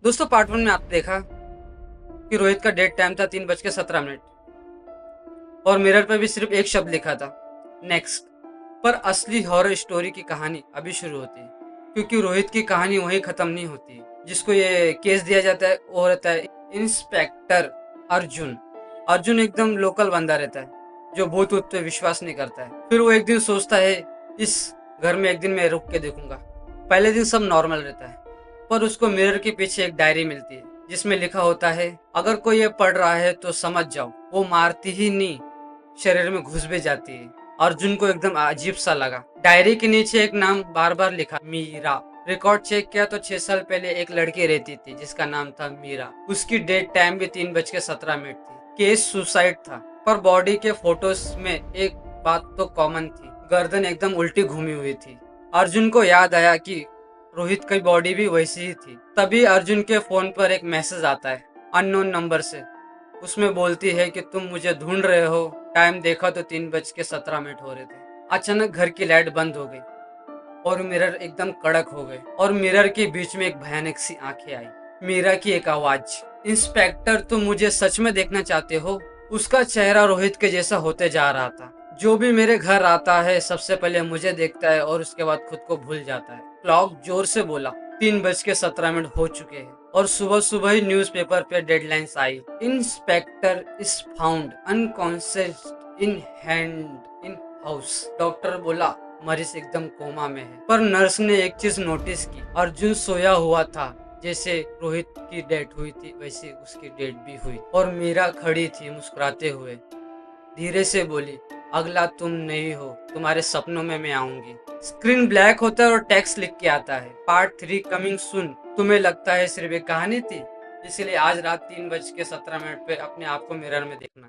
दोस्तों पार्ट 1 में आपने देखा कि रोहित का डेट टाइम था 3:17 और मिरर पे भी सिर्फ एक शब्द लिखा था, नेक्स्ट। पर असली हॉरर स्टोरी की कहानी अभी शुरू होती है, क्योंकि रोहित की कहानी वहीं खत्म नहीं होती। जिसको ये केस दिया जाता है वो रहता है इंस्पेक्टर अर्जुन। अर्जुन एकदम लोकल बंदा रहता है जो भूत ऊत पे विश्वास नहीं करता है। फिर वो एक दिन सोचता है इस घर में एक दिन मैं रुक के देखूंगा। पहले दिन सब नॉर्मल रहता है, पर उसको मिरर के पीछे एक डायरी मिलती है जिसमें लिखा होता है, अगर कोई ये पढ़ रहा है तो समझ जाओ वो मारती ही नहीं, शरीर में घुस भी जाती है। अर्जुन को एकदम अजीब सा लगा। डायरी के नीचे एक नाम बार बार लिखा, मीरा। रिकॉर्ड चेक किया तो 6 साल पहले एक लड़की रहती थी जिसका नाम था मीरा। उसकी डेट टाइम भी 3:17 थी। केस सुसाइड था, पर बॉडी के फोटोज में एक बात तो कॉमन थी, गर्दन एकदम उल्टी घूमी हुई थी। अर्जुन को याद आया कि रोहित की बॉडी भी वैसी ही थी। तभी अर्जुन के फोन पर एक मैसेज आता है अननोन नंबर से। उसमें बोलती है कि तुम मुझे ढूंढ रहे हो। टाइम देखा तो 3:17 हो रहे थे। अचानक घर की लाइट बंद हो गई और मिरर एकदम कड़क हो गए और मिरर के बीच में एक भयानक सी आंखें आई। मीरा की एक आवाज, इंस्पेक्टर तुम मुझे सच में देखना चाहते हो? उसका चेहरा रोहित के जैसा होते जा रहा था। जो भी मेरे घर आता है सबसे पहले मुझे देखता है और उसके बाद खुद को भूल जाता है। क्लॉक जोर से बोला, 3:17 हो चुके हैं और सुबह सुबह ही न्यूज़पेपर पे deadlines I. Inspector is found unconscious in hand in house. Doctor बोला मरीज एकदम कोमा में है। पर नर्स ने एक चीज नोटिस की, अर्जुन सोया हुआ था। जैसे रोहित की डेथ हुई थी वैसे उसकी डेथ भी हुई। और मीरा खड़ी थी मुस्कुराते हुए, धीरे से बोली, अगला तुम नहीं हो, तुम्हारे सपनों में मैं आऊंगी। स्क्रीन ब्लैक होता है और टेक्स्ट लिख के आता है, पार्ट 3 कमिंग सुन। तुम्हें लगता है सिर्फ एक कहानी थी, इसलिए आज रात 3:17 पे अपने आप को मिरर में देखना।